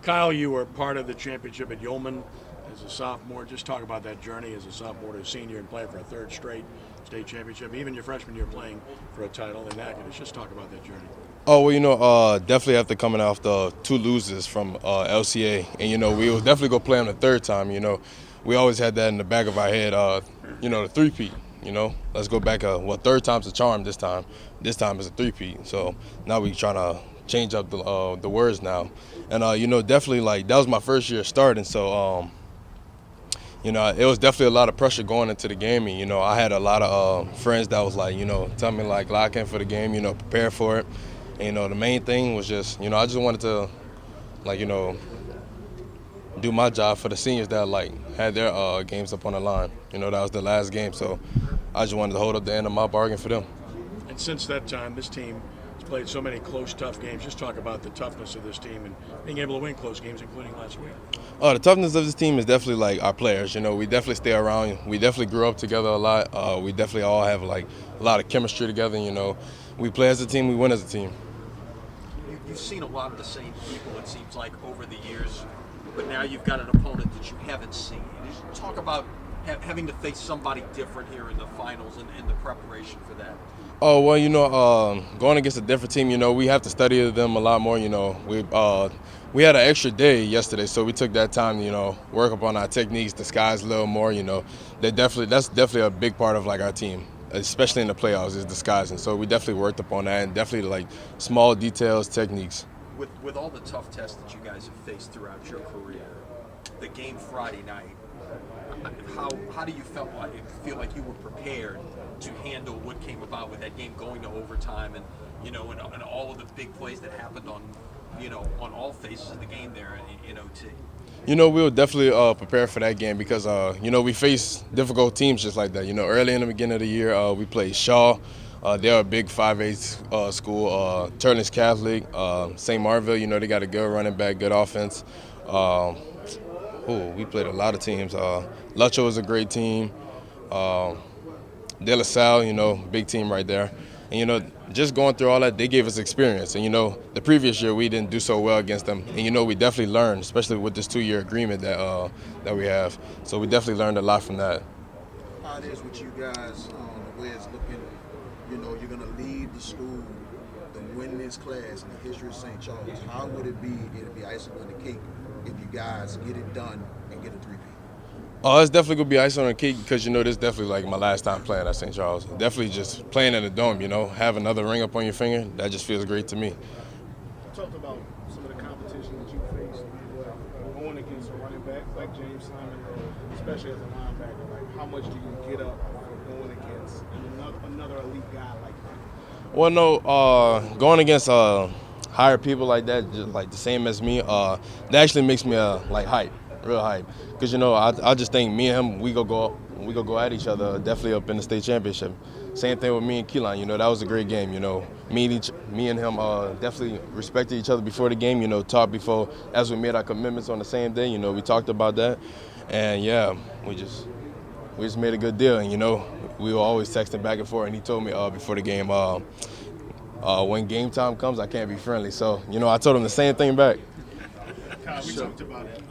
Kyle, you were part of the championship at Yeoman as a sophomore. Just talk about that journey as a sophomore to a senior and playing for a third straight state championship. Even your freshman year playing for a title in Academy. Just talk about that journey. Oh, well, definitely after coming off the two losers from LCA, and, we will definitely go play them the third time, We always had that in the back of our head, the three-peat, Let's go back, third time's a charm this time. This time is a three-peat. So now we trying to change up the words now. And, definitely, that was my first year starting, so, it was definitely a lot of pressure going into the game. And, I had a lot of friends that was telling me, lock in for the game, prepare for it. And, the main thing was just, I just wanted to, do my job for the seniors that, had their games up on the line. That was the last game. So I just wanted to hold up the end of my bargain for them. And since that time, this team has played so many close, tough games. Just talk about the toughness of this team and being able to win close games, including last week. The toughness of this team is definitely, our players. We definitely stay around. We definitely grew up together a lot. We definitely all have, a lot of chemistry together. We play as a team, we win as a team. You've seen a lot of the same people, it seems like, over the years, but now you've got an opponent that you haven't seen. Just talk about having to face somebody different here in the finals and the preparation for that. Oh, well, going against a different team, we have to study them a lot more. We had an extra day yesterday, so we took that time to, work upon our techniques, disguise a little more. That's definitely a big part of our team, especially in the playoffs, is disguising. So we definitely worked upon that, and definitely small details, techniques. With all the tough tests that you guys have faced throughout your career, the game Friday night, how do you feel like you were prepared to handle what came about with that game going to overtime and and all of the big plays that happened on all phases of the game there in OT? We will definitely prepare for that game because, we face difficult teams just like that. Early in the beginning of the year, we played Shaw. They're a big 5A school. Turner's Catholic, St. Marville, they got a good running back, good offense. We played a lot of teams. Lucho is a great team. De La Salle, big team right there. And, just going through all that, they gave us experience. And, the previous year we didn't do so well against them. And, we definitely learned, especially with this 2-year agreement that we have. So we definitely learned a lot from that. How it is with you guys, the way it's looking, you're going to lead the school, the winningest class in the history of St. Charles. How would it be, it'd be icing on the cake if you guys get it done and get a three-peat? Oh, it's definitely going to be icing on the cake because, this is definitely my last time playing at St. Charles. Definitely just playing in the dome, have another ring up on your finger, that just feels great to me. Talk about some of the competition that you faced going against a running back like James Simon, especially as a linebacker. How much do you get up going against another elite guy like that? Well, no, going against higher people like that, just the same as me, that actually makes me hype, real hype. Because I just think me and him, we go at each other, definitely up in the state championship. Same thing with me and Keelan. That was a great game. Me and him definitely respected each other before the game. Talked before as we made our commitments on the same day. We talked about that, and yeah, we just made a good deal. And we were always texting back and forth. And he told me before the game, when game time comes, I can't be friendly. So I told him the same thing back. Kyle, we talked about it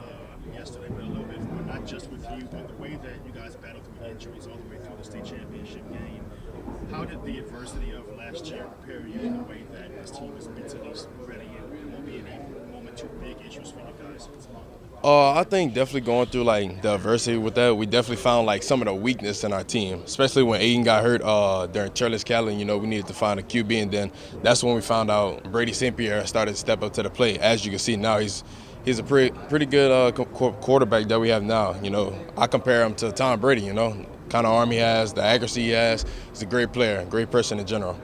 yesterday, but a little bit more, not just with you, but the way that you guys battled through injuries all the way through the state championship game. How did the adversity of last year prepare you in the way that this team is mentally ready and won't be any moment too big issues for you guys? I think definitely going through the adversity with that, we definitely found some of the weakness in our team, especially when Aiden got hurt during Charles Callan. We needed to find a QB, and then that's when we found out Brady St. Pierre started to step up to the plate. As you can see now, he's a pretty good quarterback that we have now. I compare him to Tom Brady. Kind of arm he has, the accuracy he has. He's a great player, great person in general.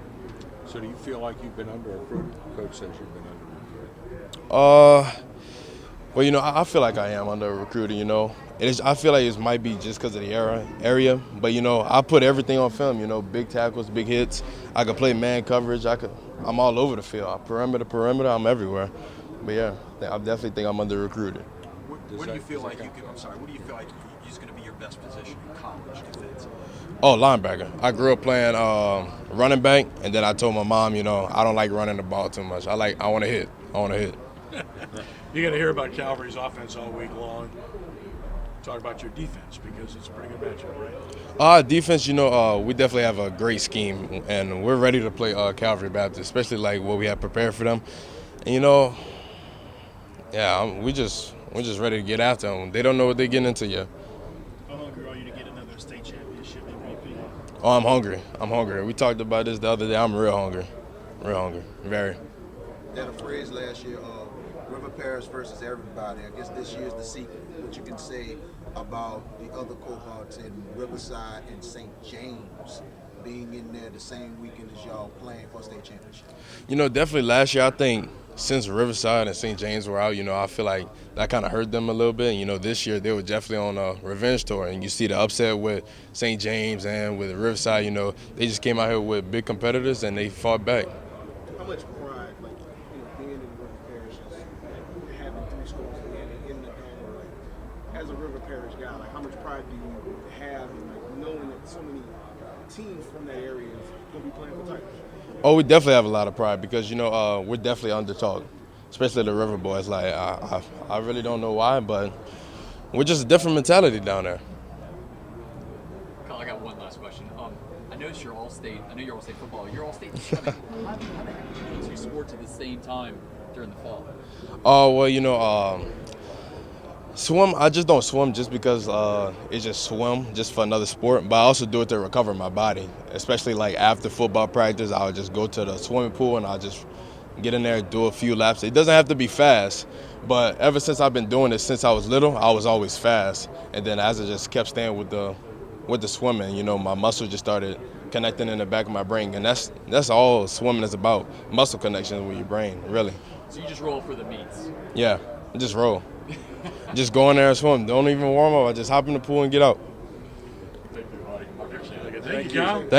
So do you feel like you've been under-recruited? Coach says you've been under-recruited. Well, I feel like I am under-recruited, I feel like it might be just because of the area. But, I put everything on film, big tackles, big hits. I could play man coverage. I'm all over the field. Perimeter, I'm everywhere. But, yeah, I definitely think I'm under-recruited. What do you feel like is going to be your best position in college defensively? Oh, linebacker. I grew up playing running back, and then I told my mom, I don't like running the ball too much. I want to hit. You're going to hear about Calvary's offense all week long. Talk about your defense because it's a pretty good matchup, right? Defense, we definitely have a great scheme, and we're ready to play Calvary Baptist, especially like what we have prepared for them. And we're just ready to get after them. They don't know what they're getting into yet. How hungry are you to get another state championship MVP? Oh, I'm hungry. We talked about this the other day. I'm real hungry, very. They had a phrase last year, River Parish versus everybody. I guess this year's the secret. What you can say about the other cohorts in Riverside and St. James being in there the same weekend as y'all playing for state championship? Definitely last year, I think since Riverside and St. James were out, I feel like that kind of hurt them a little bit. This year they were definitely on a revenge tour, and you see the upset with St. James and with Riverside. They just came out here with big competitors and they fought back. How much pride, being in River Parish, is having 3 schools in the dome, as a River Parish guy, how much pride do you have in knowing that so many teams from that area is going to be playing for titles? Oh, we definitely have a lot of pride because, we're definitely underdog, especially the River boys. I really don't know why, but we're just a different mentality down there. Kyle, I got one last question. I noticed you're all-state. I know you're all-state football. You're all-state swimming. How the heck do you do 2 sports at the same time during the fall? Oh, well, swim, I just don't swim just because it's just swim just for another sport, but I also do it to recover my body, especially after football practice. I'll just go to the swimming pool and I'll just get in there, do a few laps. It doesn't have to be fast, but ever since I've been doing it since I was little, I was always fast. And then as I just kept staying with the swimming, my muscles just started connecting in the back of my brain, and that's all swimming is about, muscle connections with your brain, really. So you just roll for the meets? Yeah, just roll. Just go in there and swim. Don't even warm up. I just hop in the pool and get out. Thank you, Kyle. Thank you.